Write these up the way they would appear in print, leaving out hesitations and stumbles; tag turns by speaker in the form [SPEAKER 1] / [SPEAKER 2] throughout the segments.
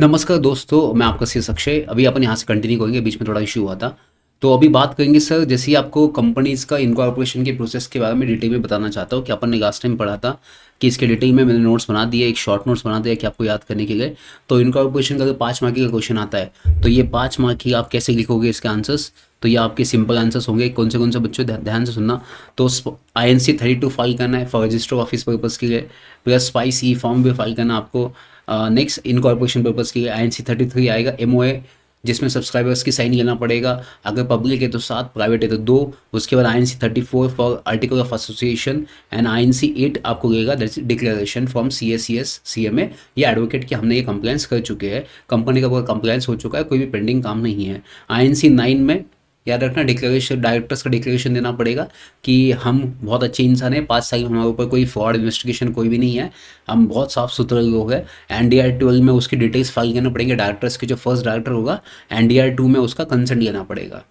[SPEAKER 1] नमस्कार दोस्तों, मैं आपका सी अक्षय। अभी अपन यहाँ से कंटिन्यू करेंगे, बीच में थोड़ा इशू हुआ था। तो अभी बात करेंगे सर, जैसे ही आपको कंपनीज़ का इनकॉर्पोरेशन के प्रोसेस के बारे में डिटेल में बताना चाहता हूँ कि अपन ने लास्ट टाइम पढ़ा था कि इसके डिटेल में मैंने नोट्स बना दिए, एक शॉर्ट नोट्स बना दिया कि आपको याद करने के लिए। तो इनकॉर्पोरेशन का अगर 5 मार्क का क्वेश्चन आता है तो ये 5 मार्क की आप कैसे लिखोगे इसके आंसर्स। तो ये आपके सिंपल आंसर्स होंगे। कौन से बच्चों ध्यान से सुनना। तो INC 32 फाइल करना है फॉर रजिस्टर ऑफिस पर्पज़ के लिए, प्लस स्पाइस ई फॉर्म भी फाइल करना आपको। नेक्स्ट इनकॉर्पोरेशन पर्पज़ के लिए INC 33 आएगा, MOA, जिसमें सब्सक्राइबर्स की साइन लेना पड़ेगा। अगर पब्लिक है तो 7, प्राइवेट है तो 2। उसके बाद INC 34 for article of association and INC 8 आपको लेगा, that's declaration from CA, CS, CMA या एडवोकेट कि हमने ये कंप्लायंस कर चुके हैं, कंपनी का पूरा कंप्लायंस हो चुका है, कोई भी पेंडिंग काम नहीं है। INC 9 में याद रखना डिक्लेरेशन, डायरेक्टर्स का डिक्लेरेशन देना पड़ेगा कि हम बहुत अच्छे इंसान हैं, 5 साल हमारे ऊपर कोई फ्रॉड इन्वेस्टिगेशन कोई भी नहीं है, हम बहुत साफ सुथरे लोग हैं। NDR 12 में उसकी डिटेल्स फाइल करना पड़ेंगे, डायरेक्टर्स के जो फर्स्ट डायरेक्टर होगा NDR 2 में उसका कंसेंट लेना पड़ेगा।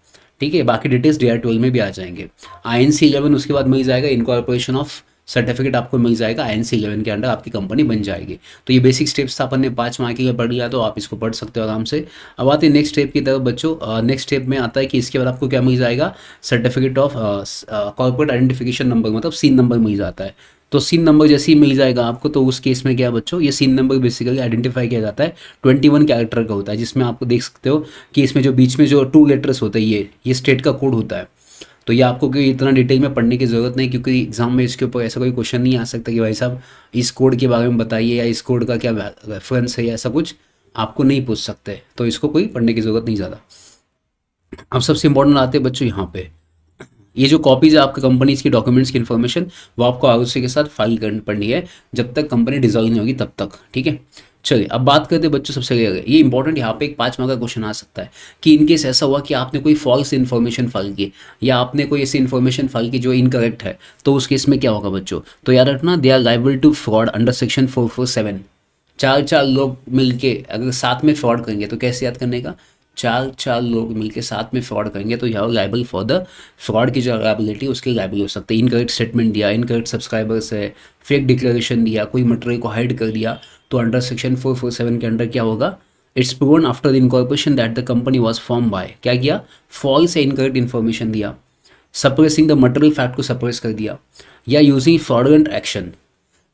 [SPEAKER 1] ठीक है, बाकी डिटेल्स DR 12 में भी आ जाएंगे। INC 11 उसके बाद मिल जाएगा, इनकॉर्पोरेशन ऑफ सर्टिफिकेट आपको मिल जाएगा, INC 11 के अंडर आपकी कंपनी बन जाएगी। तो ये बेसिक स्टेप्स था, अपन ने 5 माह के लिए पढ़ लिया, तो आप इसको पढ़ सकते हो आराम से। अब आते हैं नेक्स्ट स्टेप की तरफ बच्चों। नेक्स्ट स्टेप में आता है कि इसके बाद आपको क्या मिल जाएगा, certificate of corporate identification number, मतलब सीन नंबर मिल जाता है। तो सीन नंबर जैसे ही मिल जाएगा आपको, तो उस केस में क्या बच्चों, ये सीन नंबर बेसिकली आइडेंटिफाई किया जाता है, 21 कैरेक्टर का होता है, जिसमें आपको देख सकते हो कि इसमें जो बीच में जो 2 लेटर्स होते हैं, ये स्टेट का कोड होता है। तो ये आपको कोई इतना डिटेल में पढ़ने की ज़रूरत नहीं, क्योंकि एग्जाम में इसके ऊपर ऐसा कोई क्वेश्चन नहीं आ सकता कि भाई साहब इस कोड के बारे में बताइए या इस कोड का क्या रेफरेंस है या ऐसा कुछ आपको नहीं पूछ सकते। तो इसको कोई पढ़ने की ज़रूरत नहीं ज़्यादा। अब सबसे इंपॉर्टेंट आते हैं बच्चों यहाँ पे, ये जो कॉपीज़ है आपके कंपनीज की डॉक्यूमेंट्स की इन्फॉर्मेशन, वो आपको ROC के साथ फाइल करनी पड़नी है जब तक कंपनी डिजॉल्व नहीं होगी तब तक। ठीक है, चलिए अब बात करते हैं बच्चों, सबसे आगे ये इंपॉर्टेंट, यहाँ पे एक 5 मार्क का क्वेश्चन आ सकता है कि इनकेस ऐसा हुआ कि आपने कोई फॉल्स इन्फॉर्मेशन फाइल की या आपने कोई ऐसी इन्फॉर्मेशन फाइल की जो इनकरेक्ट है, तो उस केस में क्या होगा बच्चों। तो याद रखना, they are liable to fraud under section 447। चार चार लोग मिलके अगर साथ में फ्रॉड करेंगे, तो कैसे याद करने का, चार चार लोग मिलके साथ में फ्रॉड करेंगे तो यह लाइबल फॉर द फ्रॉड की जो लाइबिलिटी उसके लाइबल हो सकते हैं। इनकरेक्ट स्टेटमेंट दिया, इनकरेक्ट सब्सक्राइबर्स है, फेक डिक्लेरेशन दिया, कोई मटेरियल को हाइड कर दिया, तो अंडर सेक्शन 447 के अंडर क्या होगा, it's proven after the incorporation that the company was form by, क्या किया, फॉल्स या इनकरेक्ट इन्फॉर्मेशन दिया, सप्रेसिंग द मटेरियल फैक्ट को सप्रेस कर दिया, या यूजिंग फ्रॉडुलेंट एक्शन,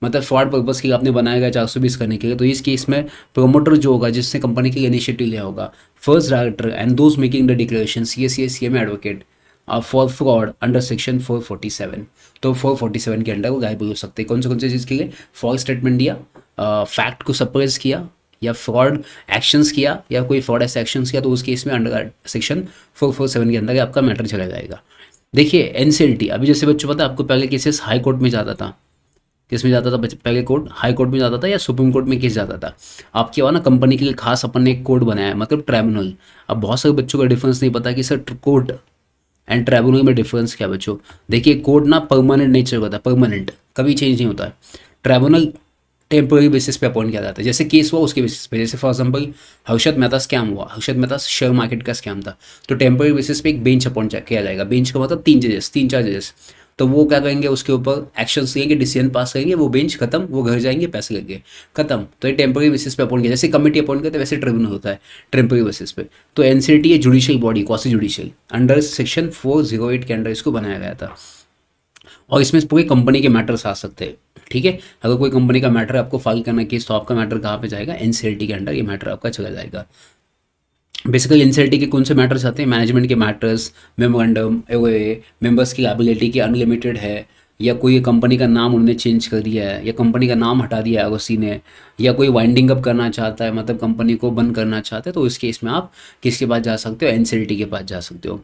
[SPEAKER 1] मतलब फ्रॉड पर्पस के लिए आपने बनाया गया 420 करने के लिए। तो इस केस में प्रोमोटर जो होगा, जिसने कंपनी के लिए इनिशिएटिव लिया होगा, first director and those making the declaration, CA, CMA, advocate for fraud under section 447। तो 447 के अंडर वो गायब हो सकते हैं। कौन से चीज़ के लिए, फॉल्स स्टेटमेंट दिया, फैक्ट को सप्रेस किया, या फ्रॉड एक्शंस किया, या कोई फ्रॉड ऐसे एक्शंस किया, तो उस केस में अंडर सेक्शन 447 के अंदर आपका मैटर चला जाएगा। देखिए NCLT, अभी जैसे बच्चों पता है आपको, पहले केसेस हाई कोर्ट में जाता था, किस में जाता था पहले, कोर्ट हाई कोर्ट में जाता था या सुप्रीम कोर्ट में केस जाता था। आपके वहाँ ना कंपनी के लिए खास अपन ने एक कोड बनाया है, मतलब ट्राइब्यूनल। अब बहुत सारे बच्चों का डिफरेंस नहीं पता कि सर कोर्ट एंड ट्राइब्यूनल में डिफरेंस क्या है बच्चों। देखिए कोर्ट ना परमानेंट नेचर का होता है, परमानेंट, कभी चेंज नहीं होता है। ट्राइब्यूनल टेम्पररी बेसिस पे अपॉइंट किया जाता है, जैसे केस हुआ उसके बेसिस पे। जैसे for example Harshad Mehta scam हुआ, हर्षद मेहता शेयर मार्केट का स्कैम था, तो टेम्पररी बेसिस पे एक बेंच अपॉइंट किया जाएगा। बेंच का मतलब 3 4 जजेस, तो वो क्या करेंगे, उसके ऊपर एक्शन लेंगे, डिसीजन पास करेंगे, वो बेंच खत्म, वो घर जाएंगे, पैसे लगे खत्म। तो ये टेम्पररी बेसिस पे अपॉइंट किया, जैसे कमेटी अपॉइंट करते हैं वैसे ट्रिब्यूनल होता है टेम्पररी बेसिस पे। तो NCLT ये judicial body, quasi judicial, under section 408 के अंडर इसको बनाया गया था, और इसमें पूरी कंपनी के मैटर्स आ सकते हैं। ठीक है, अगर कोई कंपनी का मैटर आपको फाइल करना केस, तो आपका मैटर कहाँ पे जाएगा, NCLT के अंडर ये मैटर आपका चला जाएगा। बेसिकली NCLT के कौन से मैटर्स आते हैं, मैनेजमेंट के मैटर्स, मेमोरेंडम, एओए, मेंबर्स की एबिलिटी की अनलिमिटेड है, या कोई कंपनी का नाम उन्होंने चेंज कर दिया है, या कंपनी का नाम हटा दिया है ROC ने, या कोई वाइंडिंग अप करना चाहता है, मतलब कंपनी को बंद करना चाहता है, तो इस केस में आप किसके पास जा सकते हो, NCLT के पास जा सकते हो।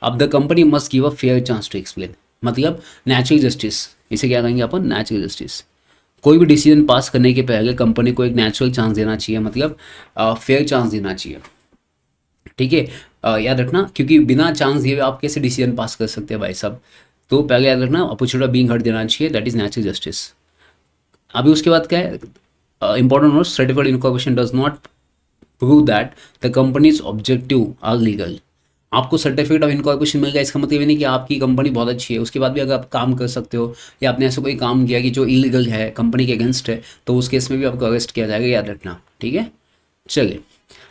[SPEAKER 1] अब the company must give a fair chance to explain, मतलब नेचुरल जस्टिस, इसे क्या कहेंगे अपन, नेचुरल जस्टिस। कोई भी डिसीजन पास करने के पहले कंपनी को एक नेचुरल चांस देना चाहिए, मतलब फेयर चांस देना चाहिए। ठीक है, याद रखना, क्योंकि बिना चांस दिए आप कैसे डिसीजन पास कर सकते हैं भाई साहब। तो पहले याद रखना, अपॉर्चुनिटी बीइंग हर्ड देना चाहिए, दैट इज नेचुरल जस्टिस। अभी उसके बाद क्या है, important note, certified incorporation does not prove that the company's objective are legal. आपको सर्टिफिकेट ऑफ इनकॉर्पोरेशन मिल गया, इसका मतलब ये नहीं कि आपकी कंपनी बहुत अच्छी है, उसके बाद भी अगर आप काम कर सकते हो, या आपने ऐसा कोई काम किया कि जो इलीगल है, कंपनी के अगेंस्ट है, तो उस केस में भी आपको अरेस्ट किया जाएगा, याद रखना। ठीक है, चलिए,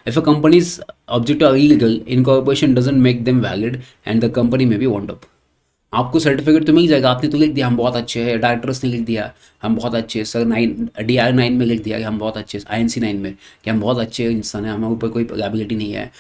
[SPEAKER 1] if a company's objective are illegal, incorporation doesn't make them valid and the company may be wound up. आपको सर्टिफिकेट तो मिल जाएगा, आपने तो लिख दिया हम बहुत अच्छे हैं, डायरेक्टर्स ने लिख दिया हम बहुत अच्छे हैं, सर 9 DR 9 में लिख दिया कि हम बहुत अच्छे, INC 9 में कि हम बहुत अच्छे इंसान हैं, हमारे ऊपर कोई लाइबिलिटी नहीं है।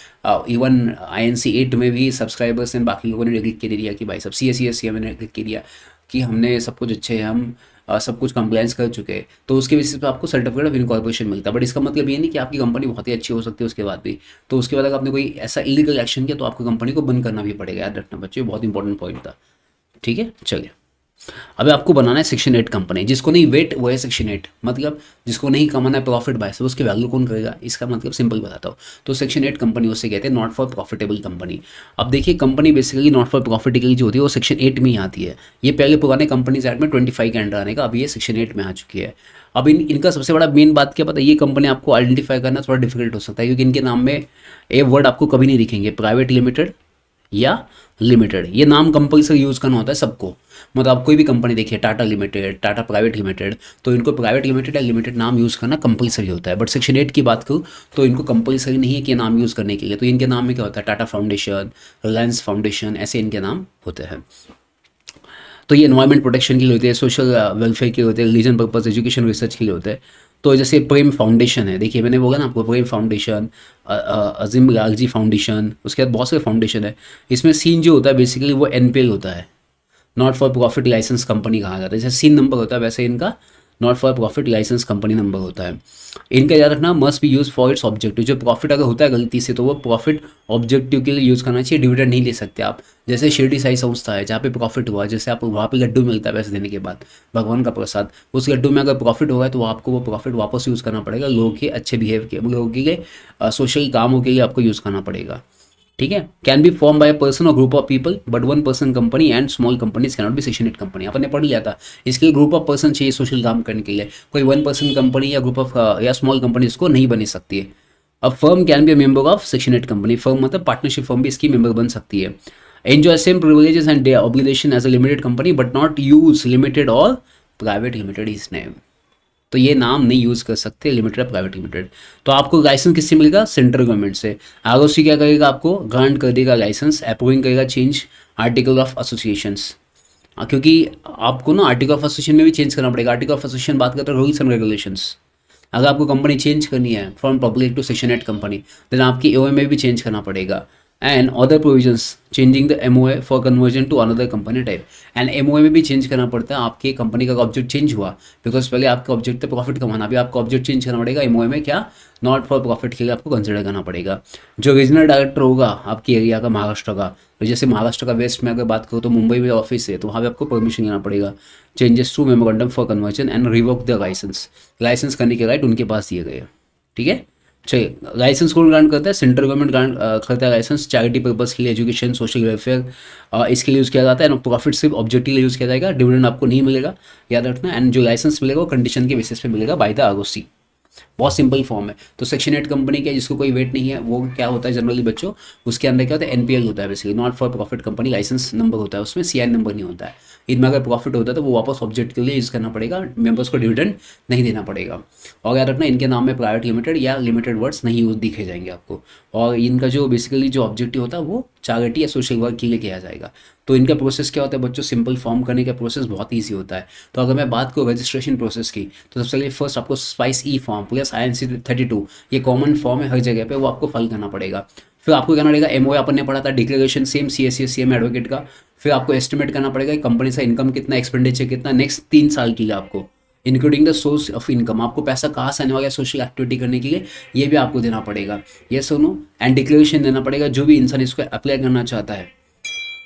[SPEAKER 1] इवन INC 8 में भी सब्सक्राइबर्स ने, बाकी लोगों ने लिख के दे दिया कि भाई सब CA ने लिख के दिया कि हमने सब कुछ अच्छे हैं, हम सब कुछ कंप्लाइंस कर चुके हैं, तो उसके बेसिस पे आपको सर्टिफिकेट ऑफ इनकॉर्पोरेशन मिलता है। बट इसका मतलब ये नहीं कि आपकी कंपनी बहुत ही अच्छी हो सकती है उसके बाद भी, तो उसके बाद अगर आपने कोई ऐसा इलीगल एक्शन किया तो आपको कंपनी को बंद करना भी पड़ेगा। याद रखना बच्चों, बहुत इंपॉर्टेंट पॉइंट था। ठीक है, चलिए अभी आपको बनाना है सेक्शन 8 कंपनी। जिसको नहीं वेट वो है सेक्शन 8, मतलब जिसको नहीं कमाना है प्रॉफिट बाय से, उसकी वैल्यू कौन करेगा, इसका मतलब सिंपल बताता हूँ। तो सेक्शन 8 कंपनी उससे कहते हैं नॉट फॉर प्रॉफिटेबल कंपनी। अब देखिए company basically not for profitable जो होती है वो सेक्शन 8 में ही आती है। ये पहले पुराने कंपनीज एक्ट में 25 के अंडर आने का, अब ये सेक्शन 8 में आ चुकी है। अब इनका सबसे बड़ा मेन बात क्या पता है, ये कंपनी आपको आइडेंटिफाई करना थोड़ा डिफिकल्ट हो सकता है, क्योंकि इनके नाम में ए वर्ड आपको कभी नहीं दिखेंगे, प्राइवेट लिमिटेड या लिमिटेड। ये नाम कंपल्सरी यूज़ करना होता है सबको, मतलब आप कोई भी कंपनी देखिए, Tata limited, Tata private limited, तो इनको प्राइवेट लिमिटेड या लिमिटेड नाम यूज़ करना कंपल्सरी होता है। बट सेक्शन 8 की बात करूँ तो इनको कंपल्सरी नहीं है कि नाम यूज़ करने के लिए। तो इनके नाम में क्या होता है, टाटा फाउंडेशन, रिलायंस फाउंडेशन, ऐसे इनके नाम होते हैं। तो ये एनवायरमेंट प्रोटेक्शन के लिए होते हैं, सोशल वेलफेयर के लिए होते हैं, रिलीजन पर्पस, एजुकेशन रिसर्च के लिए होते हैं। तो जैसे प्रेम फाउंडेशन है, देखिए मैंने बोला ना आपको, प्रेम फाउंडेशन, अजीम लालजी फाउंडेशन, उसके बाद बहुत सारे फाउंडेशन है। इसमें सीन जो होता है बेसिकली वो NPL होता है, not for profit licence company कहा जाता है। जैसे सीन नंबर होता है वैसे इनका not for profit licence company number होता है। इनका याद रखना, must be use for its objective. जो प्रॉफिट अगर होता है गलती से तो वो प्रॉफिट ऑब्जेक्टिव के लिए यूज़ करना चाहिए, डिविडेंड नहीं ले सकते आप। जैसे शिरडी साई संस्था है जहाँ पे प्रॉफिट हुआ, जैसे आप वहाँ पे लड्डू मिलता है पैसे देने के बाद, भगवान का प्रसाद, उस लड्डू में अगर प्रॉफिट होगा तो आपको वो प्रॉफिट वापस यूज़ करना पड़ेगा, लोगों के अच्छे बिहेव के, लोगों के लिए सोशल कामों के लिए आपको यूज़ करना पड़ेगा। ठीक है, can be form by a person और group of people, but one person company and small companies can not be section 8 company. आपने पढ़ लिया था, इसके लिए ग्रुप ऑफ पर्सन चाहिए सोशल काम करने के लिए, कोई वन पर्सन कंपनी या ग्रुप ऑफ या स्मॉल कंपनी इसको नहीं बनी सकती है। अब firm can be a member of section 8 company, firm मतलब पार्टनरशिप फर्म भी इसकी मेंबर बन सकती है। Enjoy same privileges and obligation as a limited company but not use limited और प्राइवेट लिमिटेड इज नेम। तो ये नाम नहीं यूज़ कर सकते, लिमिटेड प्राइवेट लिमिटेड। तो आपको लाइसेंस किससे मिलेगा, सेंट्रल गवर्नमेंट से। ROC क्या करेगा, आपको ग्रांट कर देगा लाइसेंस, अप्रूविंग करेगा चेंज आर्टिकल ऑफ एसोसिएशंस। क्योंकि आपको ना आर्टिकल ऑफ एसोसिएशन में भी चेंज करना पड़ेगा। आर्टिकल ऑफ एसोसिएशन बात करते हैं रूल्स एंड रेगुलेशंस। अगर आपको कंपनी चेंज करनी है from public to section 8 company, then आपकी AOA में भी चेंज करना पड़ेगा। And other provisions changing the MOA for conversion to another company type. And MOA में भी चेंज करना पड़ता है, आपकी कंपनी का ऑब्जेक्ट चेंज हुआ, बिकॉज पहले आपका ऑब्जेक्ट था प्रॉफिट कमाना, अभी आपका ऑब्जेक्ट चेंज करना पड़ेगा, MOA में क्या नॉट फॉर प्रॉफिट के लिए आपको कंसिडर करना पड़ेगा। जो रीजनल डायरेक्टर होगा आपकी एरिया का, महाराष्ट्र का, तो जैसे महाराष्ट्र का वेस्ट में अगर बात करो तो मुंबई में ऑफिस है, तो वहाँ पे आपको परमिशन लेना पड़ेगा। Changes to memorandum for conversion and revoke the licence, licence करने के राइट उनके पास दिए गए। ठीक है, चलिए लाइसेंस कौन ग्रांट करता है, सेंट्रल गवर्नमेंट ग्रांट करता है लाइसेंस, चैरिटी पर्पस के लिए, एजुकेशन, सोशल वेलफेयर, इसके लिए यूज़ किया जाता है। प्रॉफिट सिर्फ ऑब्जेक्टिव यूज़ किया जाएगा, डिविडेंड आपको नहीं मिलेगा, याद रखना। एंड जो लाइसेंस मिलेगा वो कंडीशन के बेसिस पे मिलेगा बाय द ROC। बहुत सिंपल फॉर्म है। तो सेक्शन 8 कंपनी क्या, जिसको कोई वेट नहीं है, वो क्या होता है जनरली बच्चों, उसके अंदर क्या होता है, NPL होता है basically, not for profit company, licence number होता है उसमें, CI नंबर नहीं होता है। इनमें अगर प्रॉफिट होता है तो वो वापस ऑब्जेक्ट के लिए यूज़ करना पड़ेगा, मेंबर्स को डिविडेंड नहीं देना पड़ेगा। और याद रखना इनके नाम में प्राइवेट लिमिटेड या लिमिटेड वर्ड्स नहीं यूज दिखे जाएंगे आपको। और इनका जो बेसिकली जो ऑब्जेक्टिव होता है वो चैरिटी या सोशल वर्क के लिए किया जाएगा। तो इनका प्रोसेस क्या होता है बच्चों, सिंपल फॉर्म करने का प्रोसेस बहुत ईजी होता है। तो अगर मैं बात करूँ रजिस्ट्रेशन प्रोसेस की, तो सबसे पहले फर्स्ट आपको स्पाइस ई फॉर्म प्लस INC 32, ये कॉमन फॉर्म है हर जगह पे, वो आपको फाइल करना पड़ेगा। फिर आपको करना पड़ेगा MOA, अपन ने पढ़ा था डिक्लेरेशन सेम CA एडवोकेट का। फिर आपको एस्टिमेट करना पड़ेगा कंपनी का इनकम कितना, एक्सपेंडिचर कितना नेक्स्ट 3 साल के लिए आपको, including the source of income, आपको पैसा कहाँ से आने वाला है सोशल एक्टिविटी करने के लिए, ये भी आपको देना पड़ेगा। ये सुनो, एंड डिक्लेरेशन देना पड़ेगा, जो भी इंसान इसको अप्लाई करना चाहता है,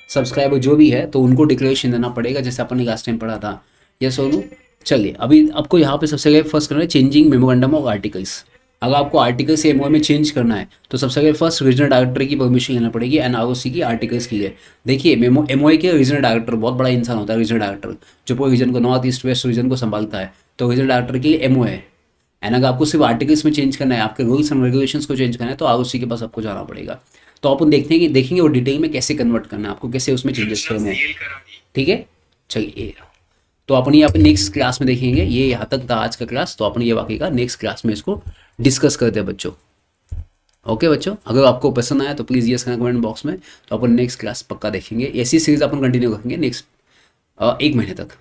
[SPEAKER 1] सब्सक्राइबर जो भी है, तो उनको डिक्लेरेशन देना पड़ेगा, जैसे अपन ने लास्ट टाइम पढ़ा था। ये सोनू, चलिए अभी आपको यहाँ पे सबसे पहले फर्स्ट करना है चेंजिंग मेमोरेंडम ऑफ आर्टिकल्स। अगर आपको आर्टिकल से MOA में चेंज करना है तो सबसे पहले फर्स्ट रीजनल डायरेक्टर की परमिशन लेना पड़ेगी एंड ROC की आर्टिकल्स के लिए। देखिए MOA के रीजनल डायरेक्टर बहुत बड़ा इंसान होता है, रीजनल डायरेक्टर जो पूरे रीजन को, नॉर्थ ईस्ट वेस्ट रीजन को संभालता है, तो रीजनल डायरेक्टर के लिए MOA है। एंड अगर आपको सिर्फ आर्टिकल्स में चेंज करना है, आपके रूल्स एंड रेगुलेशंस को चेंज करना है, तो ROC के पास आपको जाना पड़ेगा। तो अपन देखेंगे वो डिटेल में कैसे कन्वर्ट करना है आपको, कैसे उसमें चेंजेस करने हैं। ठीक है, चलिए तो अपन ये अपने नेक्स्ट क्लास में देखेंगे। ये यहाँ तक था आज का क्लास, तो अपन ये बाकी का नेक्स्ट क्लास में इसको डिस्कस करते हैं बच्चों। ओके बच्चों, अगर आपको पसंद आया तो प्लीज़ यस करना कमेंट बॉक्स में। तो अपन नेक्स्ट क्लास पक्का देखेंगे, ऐसी सीरीज अपन कंटिन्यू करेंगे नेक्स्ट 1 महीने तक।